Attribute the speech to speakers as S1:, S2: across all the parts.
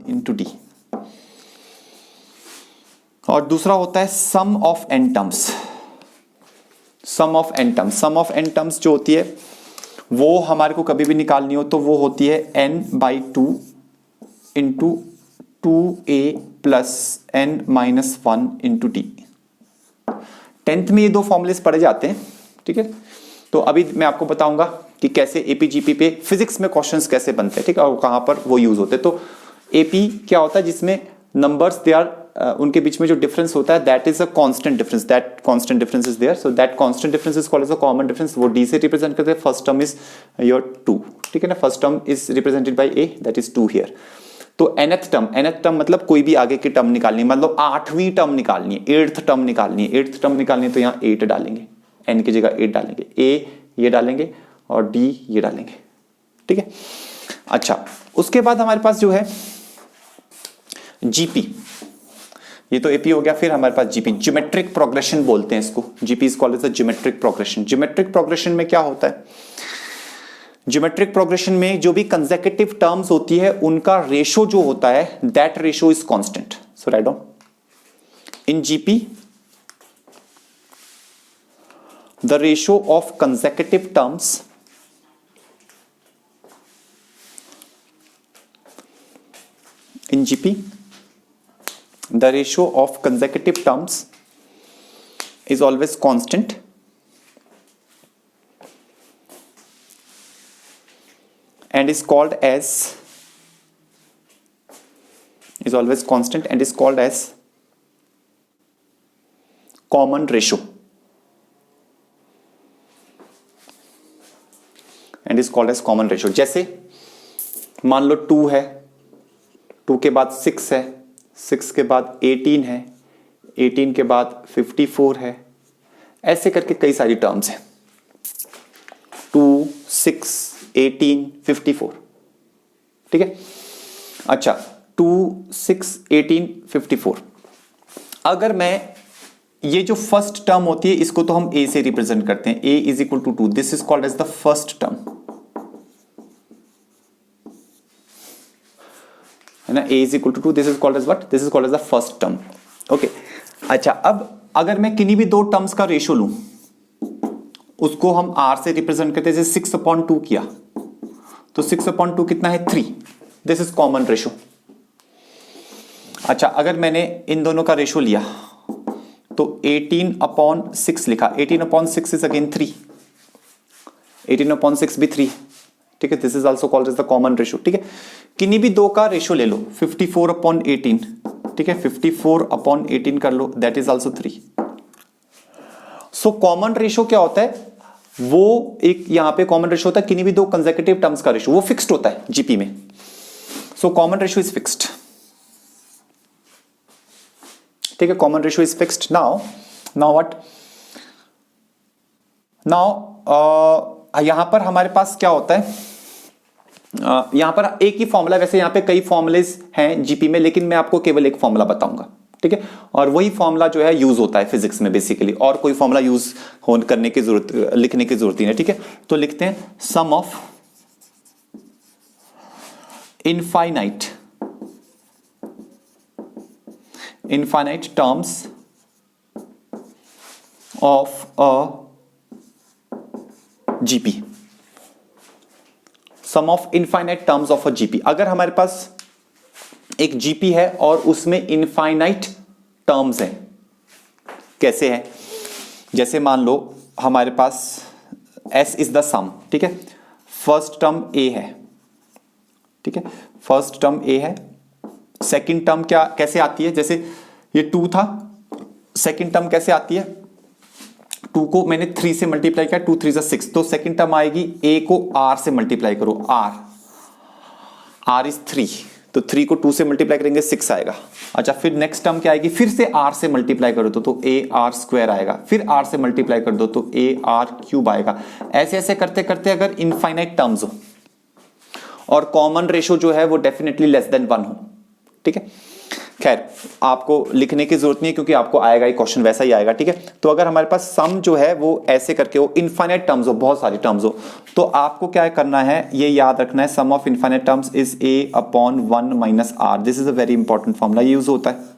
S1: Into D. और दूसरा होता है sum of n terms. Sum of n terms, sum of n terms जो होती है वो हमारे को कभी भी निकालनी हो तो वो होती है n/2 into 2a plus n-1 into T. 10th में ये दो फॉर्मूलेस पढ़े जाते हैं, ठीक है। तो अभी मैं आपको बताऊंगा कि कैसे एपीजीपी पे फिजिक्स में क्वेश्चंस कैसे बनते हैं, ठीक है, और कहां पर वो यूज होते हैं। तो एपी क्या होता है, जिसमें नंबर्स दे आर उनके बीच में जो डिफरेंस होता है that is a constant difference, that constant difference is there, so that constant difference is called as a common difference. वो डी से रिप्रेजेंट करते हैं, फर्स्ट टर्म इज योर 2, ठीक है ना, first term is represented by A, that is 2 here. तो nth term मतलब कोई भी आगे की टर्म निकालनी है, मतलब 8वीं टर्म निकालनी है, 8th टर्म निकालनी है, 8th टर्म निकालनी है तो यहाँ 8 डालेंगे, n की जगह 8 डालेंगे, a ये डालेंगे और d ये डालेंगे, ठीक है। अच्छा, उसके बाद हमारे पास जो है जीपी, ये तो एपी हो गया। फिर हमारे पास जीपी, ज्योमेट्रिक प्रोग्रेशन बोलते हैं इसको, GP is called as the geometric progression. Geometric progression में क्या होता है, ज्योमेट्रिक प्रोग्रेशन में जो भी कंसेक्यूटिव टर्म्स होती है उनका रेशो जो होता है that ratio is constant. So write down in GP the ratio of consecutive terms in GP, the ratio of consecutive terms is always constant and is called as common ratio and is called as common ratio। जैसे मान लो 2 है, 2 के बाद 6 है, 6 के बाद 18 है, 18 के बाद 54 है, ऐसे करके कई सारी टर्म्स हैं, 2, 6, 18, 54, ठीक है। अच्छा, 2, 6, 18, 54, अगर मैं ये जो फर्स्ट टर्म होती है इसको तो हम a से रिप्रेजेंट करते हैं, a is equal to 2, this is called as the first term, है ना, a is equal to 2, this is called as what, this is called as the first term, okay. अच्छा, अब अगर मैं किन्हीं भी दो टर्म्स का रेशो लूं उसको हम r से रिप्रेजेंट करते हैं, जैसे 6/2 किया तो 6/2 कितना है, 3, दिस इज कॉमन रेशो। अच्छा, अगर मैंने इन दोनों का रेशो लिया तो 18/6 लिखा, 18/6 इज अगेन 3, 18/6 भी 3, ठीक है, this is also called as the common ratio, ठीक है। किन्हीं भी दो का रेशो ले लो, 54/18, ठीक है, 54/18 कर लो, that is also 3। So common ratio क्या होता है, वो एक यहां पे कॉमन रेशो होता है किन्हीं भी दो कंसेक्यूटिव टर्म्स का रेशो, वो फिक्स्ड होता है जीपी में। सो कॉमन रेशो इज फिक्स्ड, ठीक है, common ratio is fixed. Now what, now यहां पर हमारे पास क्या होता है, यहां पर एक ही फॉर्मूला, वैसे यहां पे कई फॉर्मुलेस हैं जीपी में, लेकिन मैं आपको केवल एक फॉर्मूला बताऊंगा, ठीक है, और वही फॉर्मूला जो है यूज होता है फिजिक्स में बेसिकली, और कोई फॉर्मूला यूज करने की जरूरत, लिखने की जरूरत नहीं है, ठीक है। तो लिखते हैं sum of infinite terms of a GP, sum of infinite terms of a GP. अगर हमारे पास एक जीपी है और उसमें इनफाइनाइट टर्म्स हैं, कैसे है, जैसे मान लो हमारे पास s इज द सम, ठीक है, फर्स्ट टर्म a है, ठीक है, फर्स्ट टर्म a है, सेकंड टर्म क्या कैसे आती है, जैसे ये 2 था, सेकंड टर्म कैसे आती है, 2 को मैंने 3 से मल्टीप्लाई किया, 2 3 6, तो सेकंड टर्म आएगी, a को r से मल्टीप्लाई करो, r इज 3, तो 3 को 2 से मल्टीप्लाई करेंगे 6 आएगा। अच्छा, फिर नेक्स्ट टर्म क्या आएगी, फिर से r से मल्टीप्लाई करो तो ar² आएगा, फिर r से मल्टीप्लाई कर दो तो ar³ आएगा। ऐसे ऐसे करते करते अगर इनफाइनाइट टर्म्स हो और कॉमन रेशो जो है वो डेफिनेटली लेस देन 1 हो, ठीक है, खैर आपको लिखने की जरूरत नहीं है क्योंकि आपको आएगा ही क्वेश्चन, वैसा ही आएगा, ठीक है। तो अगर हमारे पास सम जो है वो ऐसे करके हो, इनफाइनाइट टर्म्स हो, बहुत सारी टर्म्स हो, तो आपको क्या करना है, ये याद रखना है, sum of infinite terms is a upon 1 minus r। This is a very important formula, use होता है,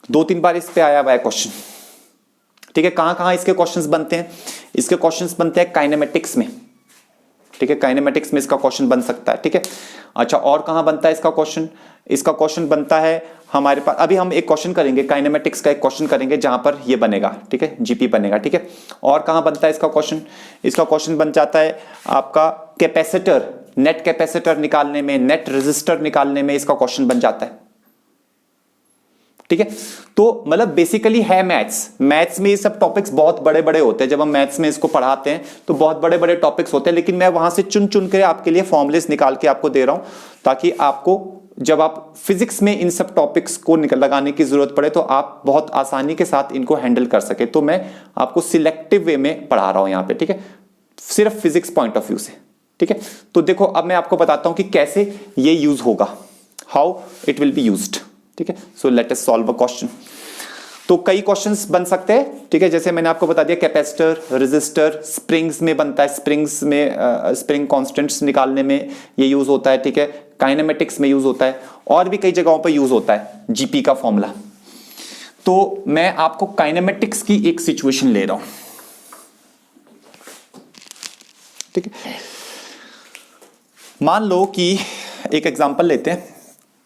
S1: 2-3 बार इस पे आया हुआ है क्वेश्चन, ठीक है। कहां कहां इसके क्वेश्चंस बनते हैं, इसके क्वेश्चंस बनते हैं काइनेमेटिक्स में, ठीक है, काइनेमेटिक्स में इसका क्वेश्चन बन सकता है, ठीक है। अच्छा, और कहां बनता है इसका क्वेश्चन, इसका क्वेश्चन बनता है हमारे पास, अभी हम एक क्वेश्चन करेंगे काइनेमेटिक्स का, एक क्वेश्चन करेंगे जहां पर ये बनेगा, ठीक है, जीपी बनेगा, ठीक है। और कहां बनता है इसका क्वेश्चन, इसका क्वेश्चन बन जाता है आपका कैपेसिटर, नेट कैपेसिटर निकालने में, नेट रेजिस्टर निकालने में इसका क्वेश्चन बन जाता है, ठीक है। तो मतलब बेसिकली है मैथ्स में ये सब टॉपिक्स बहुत बड़े बड़े होते हैं, जब हम मैथ्स में इसको पढ़ाते हैं तो बहुत बड़े बड़े टॉपिक्स होते हैं, लेकिन मैं वहां से चुन चुन के आपके लिए फॉर्मुलेस निकाल के आपको दे रहा हूं, ताकि आपको जब आप फिजिक्स में इन सब टॉपिक्स को लगाने की जरूरत पड़े तो आप बहुत आसानी के साथ इनको हैंडल कर सके। तो मैं आपको सिलेक्टिव वे में पढ़ा रहा हूं यहां पे, ठीक है, सिर्फ फिजिक्स पॉइंट ऑफ व्यू से, ठीक है। तो देखो अब मैं आपको बताता हूं कि कैसे ये यूज होगा, how it will be used, ठीक है। So let us solve a question. तो कई क्वेश्चंस बन सकते हैं, ठीक है, जैसे मैंने आपको बता दिया कैपेसिटर, रेजिस्टर, स्प्रिंग्स में बनता है, स्प्रिंग्स में स्प्रिंग कांस्टेंट्स निकालने में ये यूज होता है, ठीक है, काइनेमेटिक्स में यूज होता है, और भी कई जगहों पर यूज होता है जीपी का फॉर्मूला। तो मैं आपको काइनेमेटिक्स की एक सिचुएशन ले रहा हूं, ठीक है। मान लो कि एक एग्जांपल लेते हैं,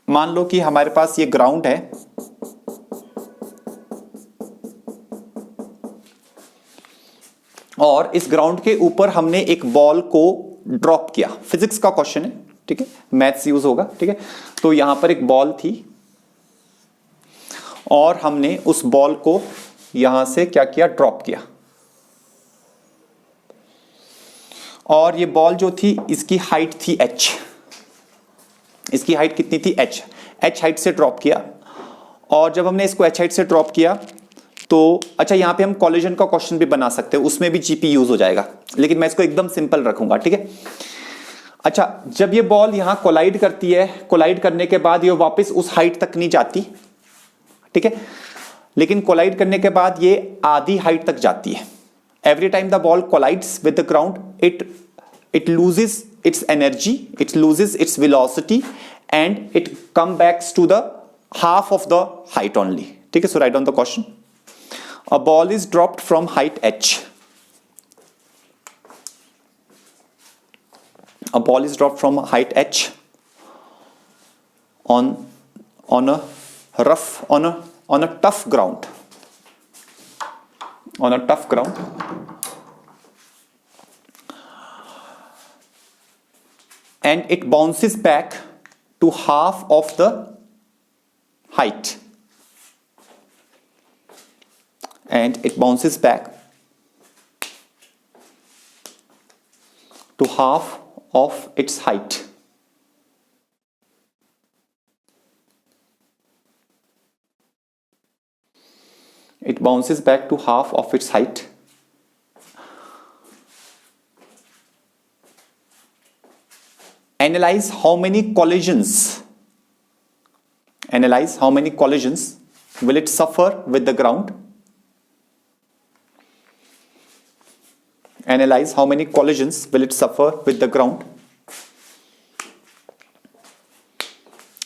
S1: मान लो कि हमारे पास ये ग्राउंड है और इस ग्राउंड के ऊपर हमने एक बॉल को ड्रॉप किया, फिजिक्स का क्वेश्चन है, ठीक है, मैथ्स यूज होगा, ठीक है। तो यहां पर एक बॉल थी और हमने उस बॉल को यहां से क्या किया, ड्रॉप किया, और ये बॉल जो थी इसकी हाइट थी h, इसकी हाइट कितनी थी h हाइट से ड्रॉप किया, और जब हमने इसको h हाइट से ड्रॉप किया तो अच्छा, यहां पे हम कॉलिजन का क्वेश्चन भी बना सकते हैं, उसमें भी जीपी यूज हो जाएगा, लेकिन मैं इसको एकदम सिंपल रखूंगा, ठीक है। अच्छा, जब ये बॉल यहां कोलाइड करती है, कोलाइड करने के बाद ये वापस उस हाइट तक नहीं जाती, ठीक है, लेकिन कोलाइड करने के बाद ये आधी हाइट तक जाती है। Every time the ball collides with the ground it loses its energy, it loses its velocity and it come back to the half of the height only, ठीक है। So write down the question. A ball is dropped from height h. A ball is dropped from height h on a rough on a tough ground, on a tough ground. And it bounces back to half of the height, and it bounces back to half of its height. It bounces back to half of its height. Analyze how many collisions will it suffer with the ground. Analyze how many collisions will it suffer with the ground,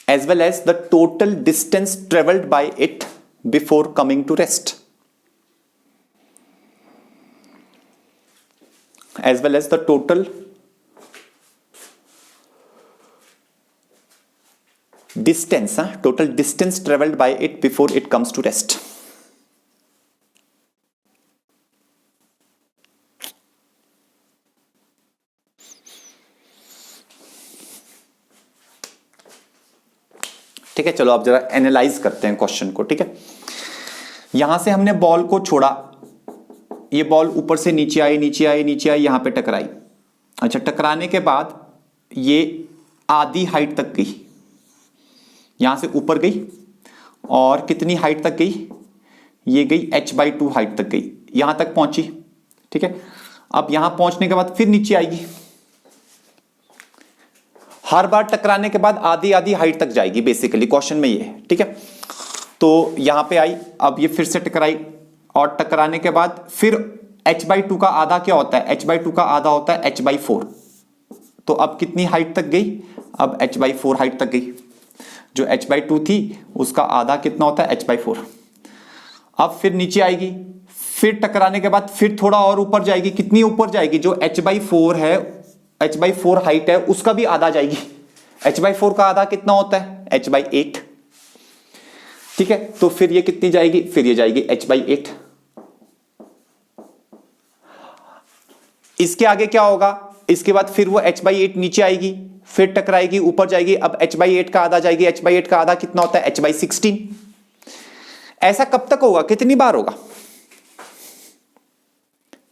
S1: as well as the total distance traveled by it before coming to rest. As well as the total distance traveled by it before it comes to rest. ठीक है, चलो अब जरा analyse करते हैं question को, ठीक है। यहां से हमने बॉल को छोड़ा, ये बॉल ऊपर से नीचे आई, नीचे आई, नीचे आई, यहां पे टकराई। अच्छा, टकराने के बाद ये आधी हाइट तक गई, यहां से ऊपर गई, और कितनी हाइट तक गई, ये गई h/2 हाइट तक गई, यहां तक पहुंची, ठीक है। अब यहां पहुंचने के बाद फिर नीचे आएगी, हर बार टकराने के बाद आधी आधी हाइट तक जाएगी, बेसिकली क्वेश्चन में ये है, ठीक है। तो यहां पे आई, अब ये फिर से टकराई, और टकराने के बाद फिर h/2 का आधा क्या होता है, h/2 का आधा होता है h/4। तो अब कितनी हाइट तक गई, अब h/4 हाइट तक गई। जो h/2 थी उसका आधा कितना होता है, h/4। अब फिर नीचे आएगी, फिर टकराने के बाद फिर थोड़ा और ऊपर जाएगी। कितनी ऊपर जाएगी, जो h/4 है, h/4 हाइट है, उसका भी आधा जाएगी। h/4 का आधा कितना होता है, h/8, ठीक है। तो फिर ये कितनी जाएगी, फिर ये जाएगी h/8। इसके आगे क्या होगा, इसके बाद फिर वो h/8 नीचे आएगी, फिर टकराएगी, ऊपर जाएगी। अब h/8 का आधा जाएगी। h/8 का आधा कितना होता है, h/16। ऐसा कब तक होगा, कितनी बार होगा,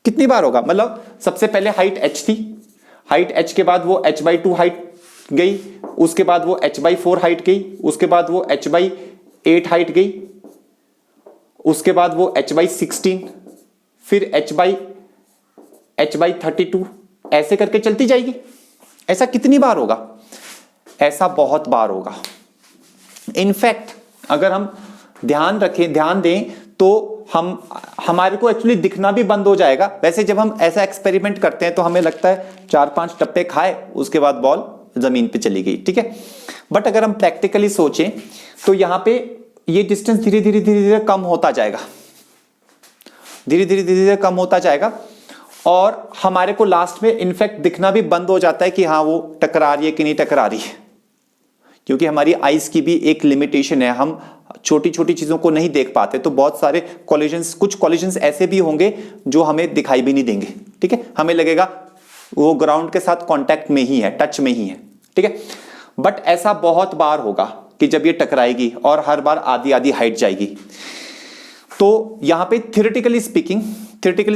S1: कितनी बार होगा, मतलब सबसे पहले हाइट h थी, हाइट h के बाद वो h/2 हाइट गई, उसके बाद वो h/4 हाइट गई, उसके बाद वो h/8 हाइट गई, उसके बाद वो h/16, फिर h/32, ऐसे करके चलती जाएगी। ऐसा कितनी बार होगा, ऐसा बहुत बार होगा। इनफैक्ट अगर हम ध्यान रखें, ध्यान दें, तो हमारे को एक्चुअली दिखना भी बंद हो जाएगा। वैसे जब हम ऐसा एक्सपेरिमेंट करते हैं तो हमें लगता है 4-5 टप्पे खाए, उसके बाद बॉल जमीन पे चली गई, ठीक है। बट अगर हम प्रैक्टिकली सोचें तो यहां पे ये डिस्टेंस धीरे धीरे धीरे धीरे कम होता जाएगा, धीरे धीरे धीरे धीरे कम होता जाएगा, और हमारे को लास्ट में इनफैक्ट दिखना भी बंद हो जाता है कि हाँ वो टकरा रही है कि नहीं टकरा रही है, क्योंकि हमारी आइज की भी एक लिमिटेशन है, हम छोटी छोटी चीजों को नहीं देख पाते। तो बहुत सारे कॉलिजन्स, कुछ कॉलिजन्स ऐसे भी होंगे जो हमें दिखाई भी नहीं देंगे, ठीक है। हमें लगेगा वो ग्राउंड के साथ कांटेक्ट में ही है, टच में ही है, ठीक है। बट ऐसा बहुत बार होगा कि जब ये टकराएगी और हर बार आधी आधी हाइट जाएगी। तो यहां पे theoretically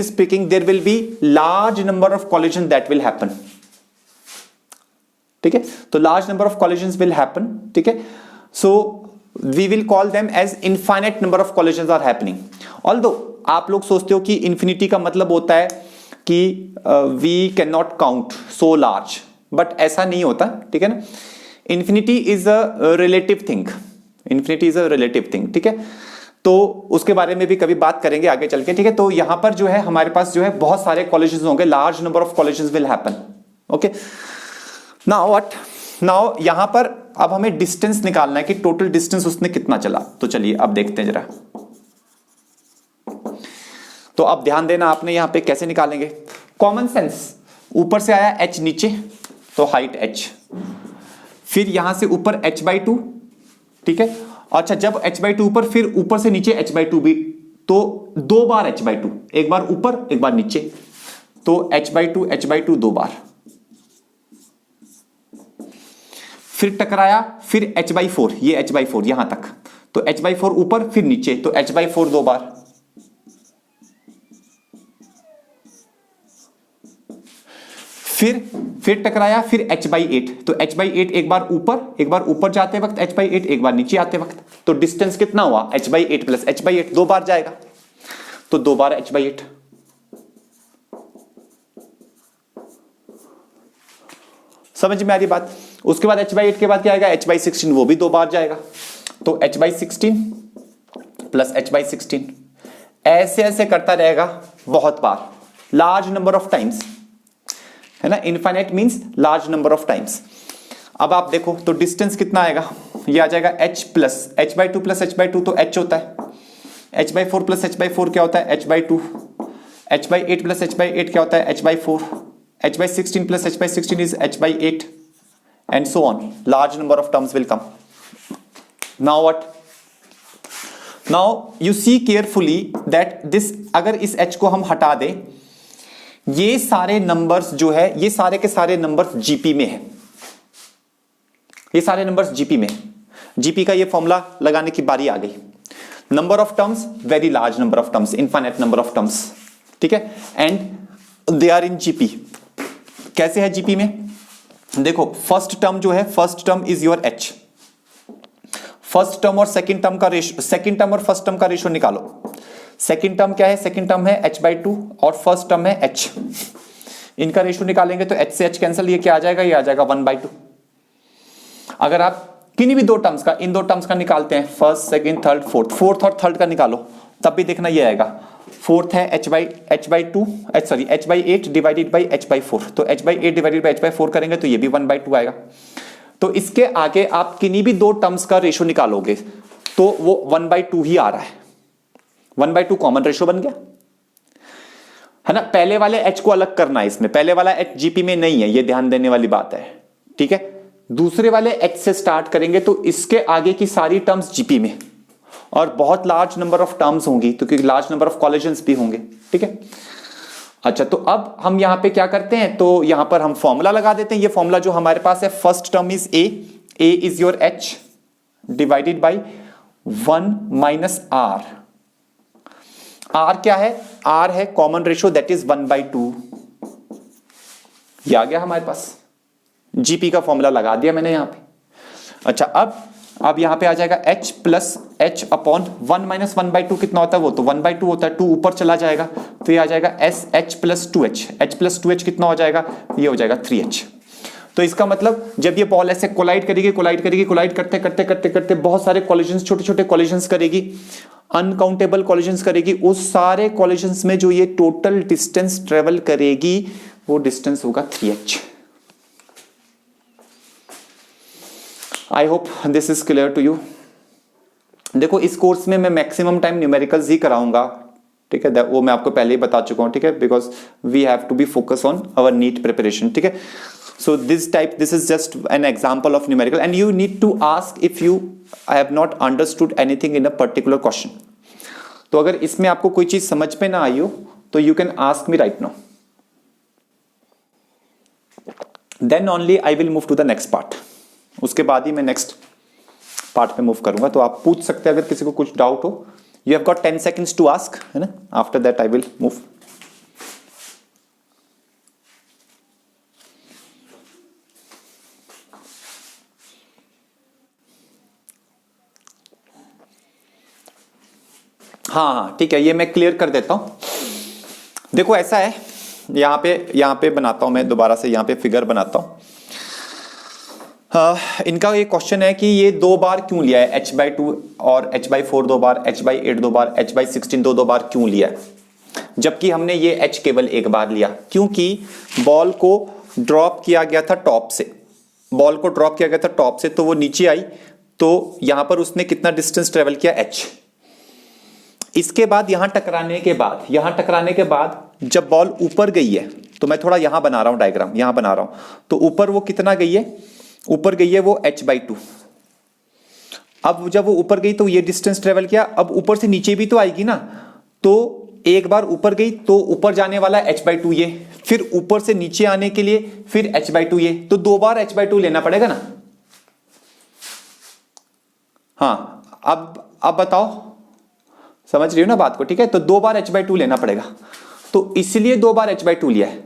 S1: speaking there will be large number of collisions that will happen, ठीक है। तो large number of collisions will happen, ठीक है। So we will call them as infinite number of collisions are happening. Although आप लोग सोचते हो कि infinity का मतलब होता है कि we cannot count so large, but ऐसा नहीं होता, ठीक है ना। Infinity is a relative thing, infinity is a relative thing, ठीक है। तो उसके बारे में भी कभी बात करेंगे आगे चल के, ठीक है। तो यहां पर जो है हमारे पास जो है बहुत सारे कॉलिजन्स होंगे, large number of collisions will happen, okay. Now what, now यहां पर अब हमें डिस्टेंस निकालना है कि टोटल डिस्टेंस उसने कितना चला। तो चलिए अब देखते हैं जरा। तो अब ध्यान देना आपने यहां पे कैसे निकालेंगे, कॉमन सेंस। ऊपर से आया h नीचे, तो हाइट h, फिर यहां से ऊपर h/2, ठीक है। अच्छा, जब h/2 ऊपर, फिर ऊपर से नीचे h/2 भी, तो 2 बार h/2, एक बार ऊपर एक बार नीचे, तो h/2 2 बार, फिर टकराया, फिर h/4, ये h/4 यहां तक, तो h/4 ऊपर फिर नीचे, तो h/4 2 बार, फिर टकराया, फिर h/8, तो h/8 एक बार ऊपर जाते वक्त, h/8 एक बार नीचे आते वक्त। तो डिस्टेंस कितना हुआ, h/8 प्लस h/8, 2 बार जाएगा, तो 2 बार h/8। समझ में आ रही बात। उसके बाद h/8 के बाद क्या आएगा, h/16, वो भी 2 बार जाएगा, तो h/16 प्लस h/16, ऐसे ऐसे करता रहेगा बहुत बार, लार्ज नंबर ऑफ टाइम्स, है ना। Infinite means large number of times. अब आप देखो तो डिस्टेंस कितना आएगा, ये आ जाएगा h plus h/2 plus h/2, तो h होता है, h/4 प्लस h/4 क्या होता है, h/2, h/8 प्लस h/8 क्या होता है, h/4, h/16 plus h/16 is h/8, and so on, large number of terms will come. Now what, now you see carefully that this, अगर इस h को हम हटा दें, ये सारे नंबर्स जो है, ये सारे के सारे नंबर्स जीपी में है, ये सारे नंबर्स जीपी में। जीपी का ये फॉर्मूला लगाने की बारी आ गई। Number of terms, very large number of terms, infinite number of terms, ठीक है, and they are in GP. कैसे है जीपी में, देखो फर्स्ट टर्म जो है, first term is your h, first term और सेकंड टर्म का रेशियो, सेकंड टर्म और फर्स्ट टर्म का रेशियो निकालो। सेकंड टर्म क्या है, सेकंड टर्म है h/2 और फर्स्ट टर्म है h, इनका रेशियो निकालेंगे तो h से h कैंसिल, ये क्या आ जाएगा, ये आ जाएगा 1/2, अगर आप किन्हीं भी दो टर्म्स का, इन दो टर्म्स का निकालते हैं, first second third fourth, fourth और थर्ड का निकालो, तब भी देखना ये आएगा। फोर्थ है h by 2, sorry h by 8 divided by h by 4, तो h by 8 divided by h by 4 करेंगे तो ये भी 1/2 आएगा। तो इसके आगे आप किन्हीं भी दो टर्म्स का रेशो निकालोगे तो वो 1/2 ही आ रहा है। 1/2 कॉमन रेशो बन गया है ना। पहले वाले h को अलग करना है इसमें, पहले वाला h जीपी में नहीं है, ये ध्यान देने वाली बात है, ठीक है। दूसरे वाले h से स्टार्ट करेंगे तो इसके आगे की सारी टर्म्स जीपी में, और बहुत लार्ज नंबर ऑफ टर्म्स होंगी तो क्योंकि लार्ज नंबर ऑफ कॉलिजन्स भी होंगे, ठीक है। अच्छा, तो अब हम यहां पे क्या करते हैं, तो यहां पर हम फॉर्मूला लगा देते हैं। ये फॉर्मूला जो हमारे पास है, first term is a is your h divided by 1 minus r। r क्या है, r है कॉमन रेशो, दैट इज 1/2। ये आ गया हमारे पास, जीपी का फॉर्मूला लगा दिया मैंने यहां पे। अच्छा, अब यहां पे आ जाएगा h plus h upon 1 minus 1/2 कितना होता है, वो तो 1/2 होता है, 2 ऊपर चला जाएगा तो ये आ जाएगा s h plus 2h। h plus 2h कितना हो जाएगा, ये हो जाएगा 3h। तो इसका मतलब जब ये बॉल ऐसे कोलाइड करेगी, कोलाइड करते करते करते करते बहुत सारे कॉलिजन्स, छोटे छोटे कॉलिजन्स करेगी, अनकाउंटेबल कॉलिजन्स करेगी। उस सारे कॉलिजन्स में जो ये टोटल डिस्टेंस ट्रेवल करेगी वो डिस्टेंस होगा 3h। I hope this is clear to you. देखो, इस कोर्स में मैं मैक्सिमम टाइम न्यूमेरिकल्स ही कराऊंगा, ठीक है, वो मैं आपको पहले ही बता चुका हूं, ठीक है, because we have to be focus on our NEET preparation, ठीक है। So this is just an example of numerical and you need to ask if you have not understood anything in a particular question. तो अगर इसमें आपको कोई चीज समझ में ना आई हो तो you can ask me right now, then only I will move to the next part. उसके बाद ही मैं नेक्स्ट पार्ट पे मूव करूंगा, तो आप पूछ सकते हैं अगर किसी को कुछ डाउट हो। You have got 10 seconds to ask, है ना, after that I will move. हाँ, ठीक है, ये मैं क्लियर कर देता हूं। देखो, ऐसा है, यहां पे बनाता हूं मैं दोबारा से, यहां पे फिगर बनाता हूं। इनका ये क्वेश्चन है कि ये 2 बार क्यों लिया है, h/2 और h/4 2 बार, h/8 2 बार, h/16 2 बार क्यों लिया है, जबकि हमने ये h केवल 1 बार लिया। क्योंकि बॉल को ड्रॉप किया गया था टॉप से, तो वो नीचे आई, तो यहां पर उसने कितना डिस्टेंस ट्रेवल किया, h। इसके बाद यहां टकराने के बाद जब बॉल ऊपर गई है, तो मैं थोड़ा यहां बना रहा हूं डायग्राम, यहां बना रहा हूं, तो ऊपर वो कितना गई है, ऊपर गई है वो h/2। अब जब वो ऊपर गई तो ये डिस्टेंस ट्रेवल किया, अब ऊपर से नीचे भी तो आएगी ना, तो एक बार ऊपर गई तो ऊपर जाने वाला h/2 ये, फिर ऊपर से नीचे आने के लिए फिर h/2 ये, तो 2 बार h/2 लेना पड़ेगा ना। हाँ, अब बताओ, समझ रही हो ना बात को, ठीक है। तो 2 बार h/2 लेना पड़ेगा, तो इसलिए 2 बार h/2 लिया है।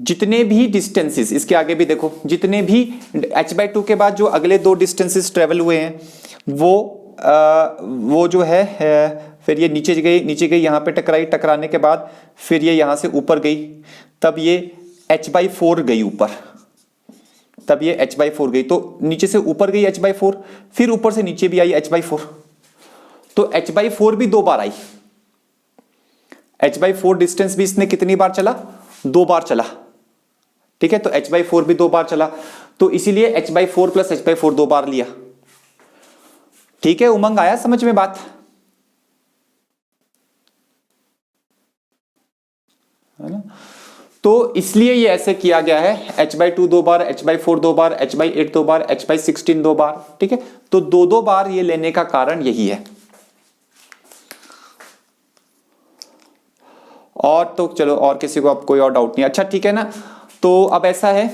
S1: जितने भी डिस्टेंसेस, इसके आगे भी देखो, जितने भी h/2 के बाद जो अगले 2 डिस्टेंसेस ट्रेवल हुए हैं वो जो है फिर ये नीचे गई यहां पे टकराने के बाद फिर ये यहां से ऊपर गई, तब ये h/4 गई ऊपर, तो नीचे से ऊपर गई h/4, फिर ऊपर से नीचे भी आई h/4, तो h/4 भी 2 बार आई। h/4 डिस्टेंस भी इसने कितनी बार चला, 2 बार चला, ठीक है। तो h/4 भी 2 बार चला, तो इसीलिए h/4 प्लस h/4 2 बार लिया, ठीक है। उमंग आया समझ में बात, है ना। तो इसलिए ये ऐसे किया गया है, h/2 2 बार, h/4 2 बार, h/8 2 बार, h/16 2 बार, ठीक है। तो 2 बार ये लेने का कारण यही है। और तो चलो, और किसी को अब कोई और डाउट नहीं, अच्छा ठीक है ना। तो अब ऐसा है,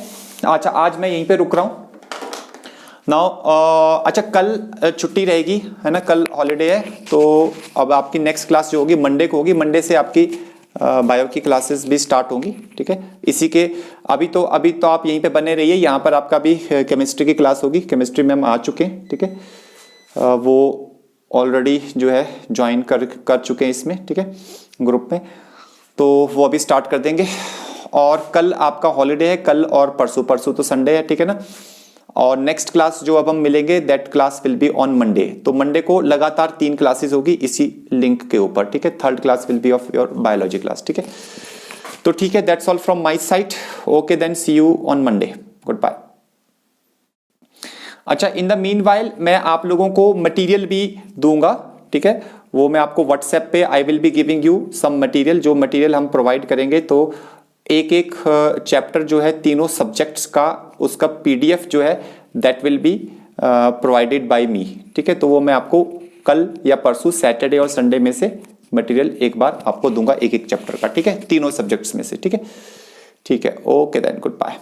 S1: अच्छा आज मैं यहीं पे रुक रहा हूं नाउ। अच्छा, कल छुट्टी रहेगी, है ना, कल हॉलीडे है, तो अब आपकी नेक्स्ट क्लास जो होगी मंडे को होगी। मंडे से आपकी बायो की क्लासेस भी स्टार्ट होंगी, ठीक है। इसी के अभी तो आप यहीं पे बने रहिए, यहाँ पर आपका भी केमिस्ट्री की क्लास होगी। केमिस्ट्री मैम आ चुके हैं, ठीक है, वो ऑलरेडी जो है ज्वाइन कर चुके हैं इसमें, ठीक है, ग्रुप में, तो वो अभी स्टार्ट कर देंगे। और कल आपका हॉलीडे है, कल और परसों तो संडे है, ठीक है ना। और नेक्स्ट क्लास जो अब हम मिलेंगे that class will be on Monday. तो मंडे को लगातार 3 क्लासेस होगी इसी लिंक के ऊपर, ठीक है। Third class will be of your biology class, ठीक है। तो ठीक है, that's all from my side. Okay then, see you on Monday, good bye. अच्छा, इन द मीनवाइल मैं आप लोगों को मटेरियल भी दूंगा, ठीक है। वो मैं आपको व्हाट्सएप पे I will be giving you some material, जो मटेरियल हम प्रोवाइड करेंगे। तो एक एक चैप्टर जो है तीनों सब्जेक्ट्स का, उसका पीडीएफ जो है that will be provided by me, ठीक है। तो वो मैं आपको कल या परसों सैटरडे और संडे में से मटेरियल एक बार आपको दूंगा, एक एक चैप्टर का, ठीक है, तीनों सब्जेक्ट्स में से, ठीक है। ठीक है, ओके देन, गुड बाय।